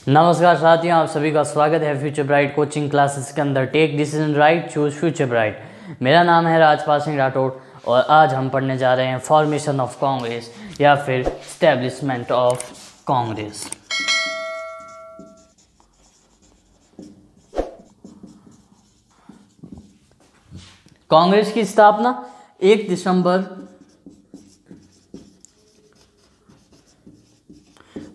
नमस्कार साथियों, आप सभी का स्वागत है फ्यूचर ब्राइट कोचिंग क्लासेस के अंदर। Take decision right, choose future bright. मेरा नाम है राजपाल सिंह राठौड़ और आज हम पढ़ने जा रहे हैं फॉर्मेशन ऑफ कांग्रेस या फिर एस्टेब्लिशमेंट ऑफ कांग्रेस। कांग्रेस की स्थापना 1 दिसंबर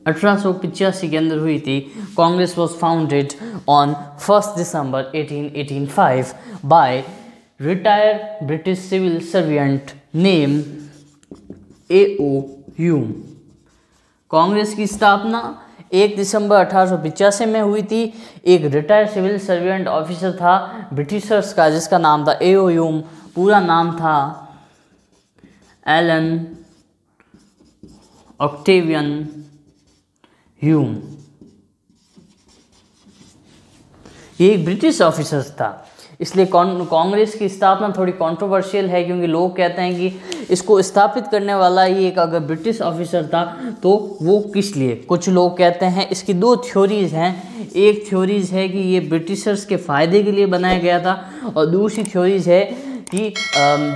1885 के अंदर हुई थी। Congress was founded on 1 December 1885 by retired British civil servant name A.O. Hume. Congress की स्थापना 1 दिसंबर 1885 में हुई थी। एक रिटायर्ड सिविल सर्वेंट ऑफिसर था ब्रिटिशर्स का जिसका नाम था A.O. ह्यूम। पूरा नाम था एलन ऑक्टेवियन ह्यूम। ये एक ब्रिटिश ऑफिसर था, इसलिए कांग्रेस की स्थापना थोड़ी कंट्रोवर्शियल है क्योंकि लोग कहते हैं कि इसको स्थापित करने वाला ही एक अगर ब्रिटिश ऑफिसर था तो वो किस लिए। कुछ लोग कहते हैं, इसकी दो थ्योरीज हैं। एक थ्योरीज है कि ये ब्रिटिशर्स के फ़ायदे के लिए बनाया गया था और दूसरी थ्योरीज है कि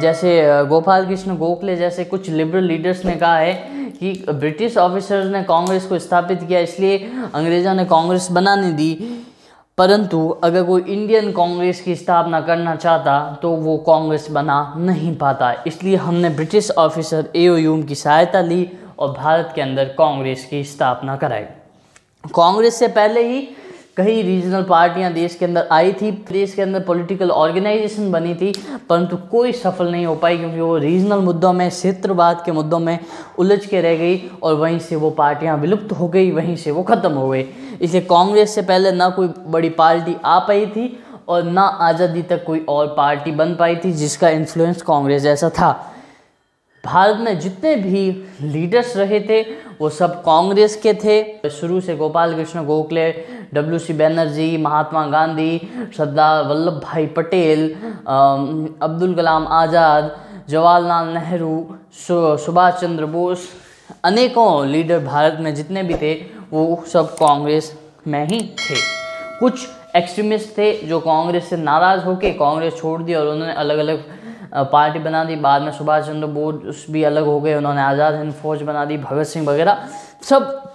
जैसे गोपाल कृष्ण गोखले जैसे कुछ लिबरल लीडर्स ने कहा है कि ब्रिटिश ऑफिसर्स ने कांग्रेस को स्थापित किया इसलिए अंग्रेज़ों ने कांग्रेस बनाने दी, परंतु अगर कोई इंडियन कांग्रेस की स्थापना करना चाहता तो वो कांग्रेस बना नहीं पाता। इसलिए हमने ब्रिटिश ऑफिसर A.O. ह्यूम की सहायता ली और भारत के अंदर कांग्रेस की स्थापना कराई। कांग्रेस से पहले ही कई रीजनल पार्टियां देश के अंदर आई थी, देश के अंदर पॉलिटिकल ऑर्गेनाइजेशन बनी थी, परंतु कोई सफल नहीं हो पाई क्योंकि वो रीजनल मुद्दों में, क्षेत्रवाद के मुद्दों में उलझ के रह गई और वहीं से वो पार्टियां विलुप्त हो गई, वहीं से वो ख़त्म हो गई। इसलिए कांग्रेस से पहले ना कोई बड़ी पार्टी आ पाई थी और ना आज़ादी तक कोई और पार्टी बन पाई थी जिसका इन्फ्लुएंस कांग्रेस जैसा था। भारत में जितने भी लीडर्स रहे थे वो सब कांग्रेस के थे। शुरू से गोपाल कृष्ण गोखले, W.C. बैनर्जी, महात्मा गांधी, सरदार वल्लभ भाई पटेल, अब्दुल कलाम आज़ाद, जवाहरलाल नेहरू, सुभाष चंद्र बोस, अनेकों लीडर भारत में जितने भी थे वो सब कांग्रेस में ही थे। कुछ एक्सट्रीमिस्ट थे जो कांग्रेस से नाराज़ होकर कांग्रेस छोड़ दी और उन्होंने अलग अलग पार्टी बना दी। बाद में सुभाष चंद्र बोस भी अलग हो गए, उन्होंने आज़ाद हिंद फौज बना दी, भगत सिंह वगैरह सब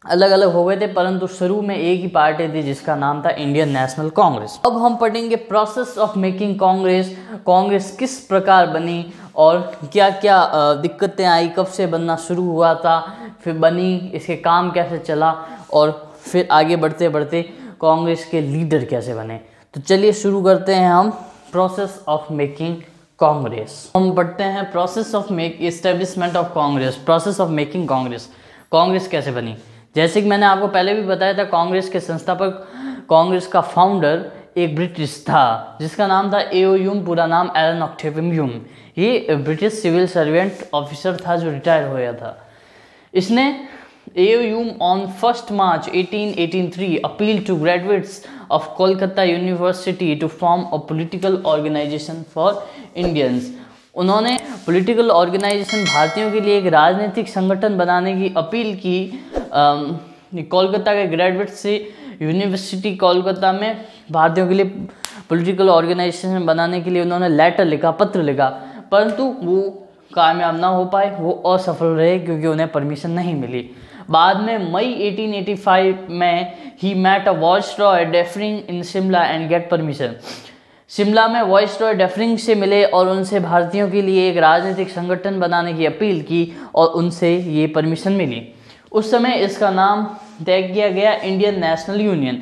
अलग अलग हो गए थे, परंतु शुरू में एक ही पार्टी थी जिसका नाम था इंडियन नेशनल कांग्रेस। अब हम पढ़ेंगे process of making Congress. Congress किस प्रकार बनी और क्या क्या दिक्कतें आई, कब से बनना शुरू हुआ था, फिर बनी, इसके काम कैसे चला और फिर आगे बढ़ते बढ़ते कांग्रेस के लीडर कैसे बने। तो चलिए शुरू करते हैं हम प्रोसेस ऑफ मेकिंग कांग्रेस। हम पढ़ते हैं process of establishment of Congress, process of making Congress. Congress कैसे बनी, जैसे कि मैंने आपको पहले भी बताया था, कांग्रेस के संस्थापक, कांग्रेस का फाउंडर एक ब्रिटिश था जिसका नाम था A.O. ह्यूम, पूरा नाम एलन ऑक्टेवियन ह्यूम। ये ब्रिटिश सिविल सर्वेंट ऑफिसर था जो रिटायर हो गया था। इसने A.O. Hume on 1 March 1883 appeal to graduates of Kolkata University to form a political organization for Indians। उन्होंने पॉलिटिकल ऑर्गेनाइजेशन, भारतीयों के लिए एक राजनीतिक संगठन बनाने की अपील की। कोलकाता के ग्रेजुएट से यूनिवर्सिटी कोलकाता में भारतीयों के लिए पॉलिटिकल ऑर्गेनाइजेशन बनाने के लिए उन्होंने लेटर लिखा, पत्र लिखा, परंतु वो कामयाब ना हो पाए, वो असफल रहे क्योंकि उन्हें परमिशन नहीं मिली। बाद में मई 1885 में ही met a viceroy Dufferin in Shimla and get permission. Shimla में वाइसरॉय डेफरिंग से मिले और उनसे भारतीयों के लिए एक राजनीतिक संगठन बनाने की अपील की और उनसे ये परमिशन मिली। उस समय इसका नाम तय किया गया इंडियन नेशनल यूनियन।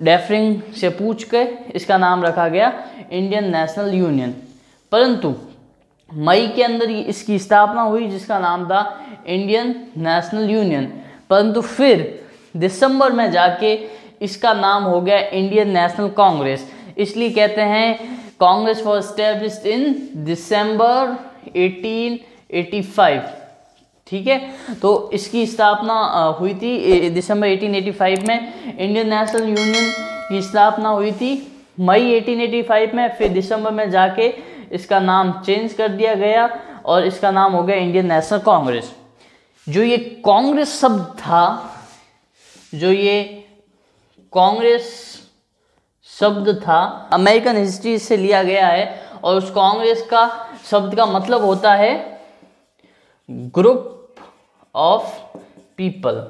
डेफरिंग से पूछ कर इसका नाम रखा गया इंडियन नेशनल यूनियन। परंतु मई के अंदर इसकी स्थापना हुई जिसका नाम था इंडियन नेशनल यूनियन, परंतु फिर दिसंबर में जाके इसका नाम हो गया इंडियन नेशनल कांग्रेस। इसलिए कहते हैं कांग्रेस वॉज एस्टेब्लिश्ड इन दिसंबर 1885। ठीक है, तो इसकी स्थापना हुई थी दिसंबर 1885 में। इंडियन नेशनल यूनियन की स्थापना हुई थी मई 1885 में, फिर दिसंबर में जाके इसका नाम चेंज कर दिया गया और इसका नाम हो गया इंडियन नेशनल कांग्रेस। जो ये कांग्रेस शब्द था जो ये कांग्रेस शब्द था अमेरिकन हिस्ट्री से लिया गया है, और उस कांग्रेस का शब्द का मतलब होता है ग्रुप ऑफ पीपल।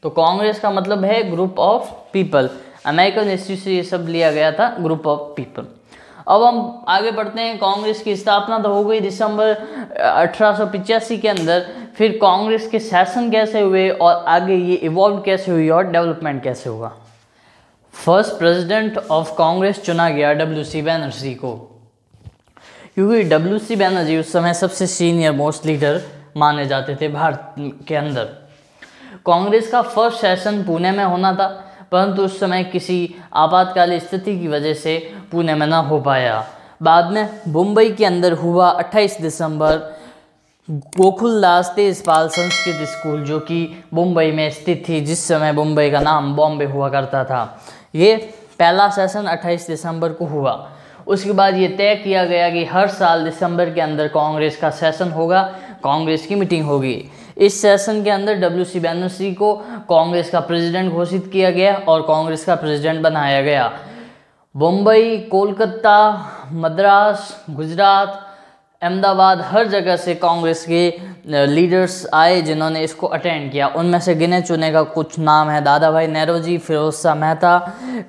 तो कांग्रेस का मतलब है group of people. American history से ये सब लिया गया था, ग्रुप ऑफ पीपल। अब हम आगे बढ़ते हैं। कांग्रेस की स्थापना तो हो गई दिसंबर 1885 के अंदर। फिर कांग्रेस के शासन कैसे हुए और आगे ये इवॉल्व कैसे हुई और डेवलपमेंट कैसे हुआ। फर्स्ट प्रेसिडेंट ऑफ कांग्रेस चुना गया WC बैनर्जी को, क्योंकि WC बैनर्जी उस समय सबसे सीनियर मोस्ट लीडर माने जाते थे भारत के अंदर। कांग्रेस का फर्स्ट सेशन पुणे में होना था, परंतु उस समय किसी आपातकालीन स्थिति की वजह से पुणे में ना हो पाया। बाद में मुंबई के अंदर हुआ 28 दिसंबर गोकुलदास तेजपाल संस्कृत स्कूल, जो कि मुंबई में स्थित थी, जिस समय मुंबई का नाम बॉम्बे हुआ करता था। ये पहला सेशन 28 दिसंबर को हुआ। उसके बाद ये तय किया गया कि हर साल दिसंबर के अंदर कांग्रेस का सेशन होगा, कांग्रेस की मीटिंग होगी। इस सेशन के अंदर WC बैनर्जी को कांग्रेस का प्रेसिडेंट घोषित किया गया और कांग्रेस का प्रेसिडेंट बनाया गया। मुंबई, कोलकाता, मद्रास, गुजरात, अहमदाबाद, हर जगह से कांग्रेस के लीडर्स आए जिन्होंने इसको अटेंड किया। उनमें से गिने चुने का कुछ नाम है दादा भाई नौरोजी, फिरोज शाह मेहता,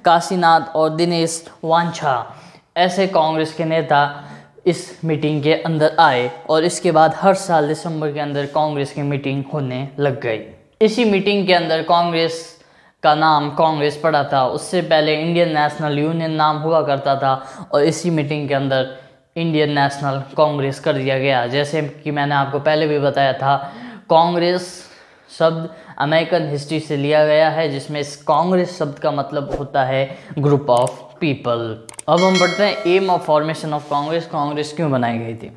काशीनाथ और दिनेश वांछा। ऐसे कांग्रेस के नेता इस मीटिंग के अंदर आए और इसके बाद हर साल दिसंबर के अंदर कांग्रेस की मीटिंग होने लग गई। इसी मीटिंग के अंदर कांग्रेस का नाम कांग्रेस पड़ा था। उससे पहले इंडियन नेशनल यूनियन नाम हुआ करता था और इसी मीटिंग के अंदर इंडियन नेशनल कांग्रेस कर दिया गया। जैसे कि मैंने आपको पहले भी बताया था, कांग्रेस शब्द अमेरिकन हिस्ट्री से लिया गया है, जिसमें इस कांग्रेस शब्द का मतलब होता है ग्रुप ऑफ पीपल। अब हम बढ़ते हैं aim of formation of Congress. Congress क्यों बनाई गई थी?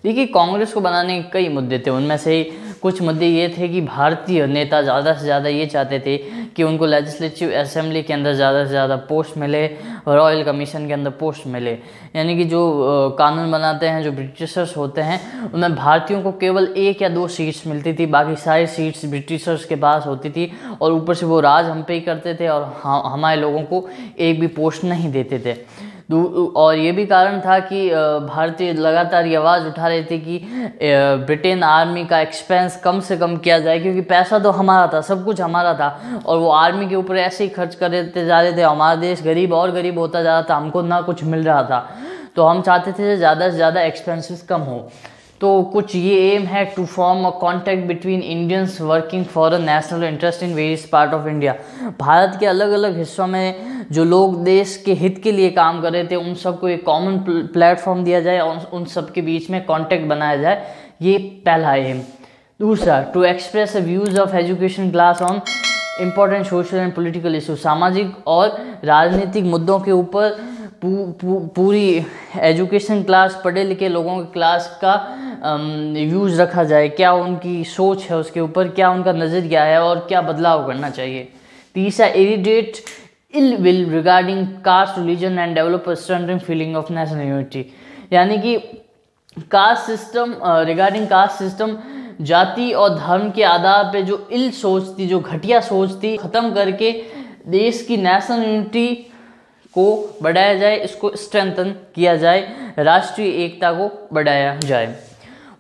देखिए, कांग्रेस को बनाने के कई मुद्दे थे। उनमें से कुछ मुद्दे ये थे कि भारतीय नेता ज़्यादा से ज़्यादा ये चाहते थे कि उनको लेजिस्लेटिव असेंबली के अंदर ज़्यादा से ज़्यादा पोस्ट मिले, रॉयल कमीशन के अंदर पोस्ट मिले। यानी कि जो कानून बनाते हैं, जो ब्रिटिशर्स होते हैं, उनमें भारतीयों को केवल 1 या 2 सीट्स मिलती थी, बाकी सारी सीट्स ब्रिटिशर्स के पास होती थी और ऊपर से वो राज हम पे ही करते थे और हमारे लोगों को एक भी पोस्ट नहीं देते थे। और ये भी कारण था कि भारतीय लगातार ये आवाज़ उठा रहे थे कि ब्रिटेन आर्मी का एक्सपेंस कम से कम किया जाए, क्योंकि पैसा तो हमारा था, सब कुछ हमारा था और वो आर्मी के ऊपर ऐसे ही खर्च करते जा रहे थे। हमारा देश गरीब और गरीब होता जा रहा था, हमको ना कुछ मिल रहा था, तो हम चाहते थे ज़्यादा से ज़्यादा एक्सपेंसेस कम हो। तो कुछ ये एम है to form a contact between Indians working for a national interest in various part of India. Bharat के अलग अलग हिस्सों में जो लोग देश के हित के लिए काम कर रहे थे, उन सबको एक कॉमन प्लेटफॉर्म दिया जाए और उन सब के बीच में कॉन्टैक्ट बनाया जाए, ये पहला एम। दूसरा, to express views of education class on important social and political issue. सामाजिक और राजनीतिक मुद्दों के ऊपर पूरी एजुकेशन क्लास, पढ़े लिखे लोगों की क्लास का व्यूज़ रखा जाए, क्या उनकी सोच है उसके ऊपर, क्या उनका नज़रिया है और क्या बदलाव करना चाहिए। तीसरा, eradicate ill will regarding caste, religion and develop strengthening feeling of national unity. यानी कि caste system, regarding caste system, जाति और धर्म के आधार पे जो इल सोच थी, जो घटिया सोच थी, ख़त्म करके देश की नेशनल यूनिटी को बढ़ाया जाए, इसको स्ट्रेंथन किया जाए, राष्ट्रीय एकता को बढ़ाया जाए।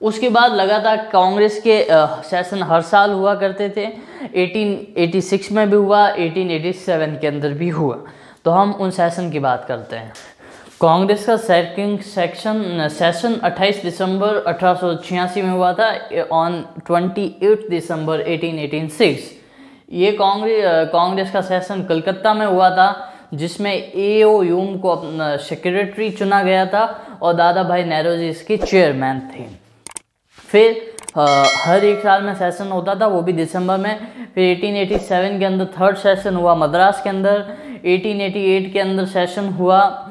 उसके बाद लगातार कांग्रेस के सेशन हर साल हुआ करते थे। 1886 में भी हुआ, 1887 के अंदर भी हुआ। तो हम उन सेशन की बात करते हैं। कांग्रेस का सेशन 28 दिसंबर 1886 में हुआ था ऑन 28 दिसंबर 1886। ये कांग्रेस का सेशन कलकत्ता में हुआ था, जिसमें A.O. ह्यूम को अपना सेक्रेटरी चुना गया था और दादा भाई नौरोजी इसके चेयरमैन थे। फिर हर एक साल में सेशन होता था, वो भी दिसंबर में। फिर 1887 के अंदर थर्ड सेशन हुआ मद्रास के अंदर। 1888 के अंदर सेशन हुआ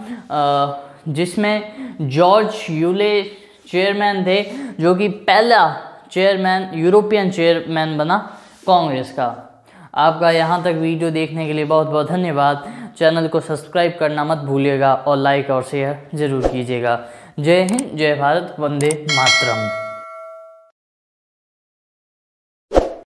जिसमें जॉर्ज यूले चेयरमैन थे, जो कि पहला चेयरमैन, यूरोपियन चेयरमैन बना कांग्रेस का। आपका यहाँ तक वीडियो देखने के लिए बहुत बहुत धन्यवाद। चैनल को सब्सक्राइब करना मत भूलिएगा और लाइक और शेयर ज़रूर कीजिएगा। जय हिंद, जय भारत, वंदे मातरम।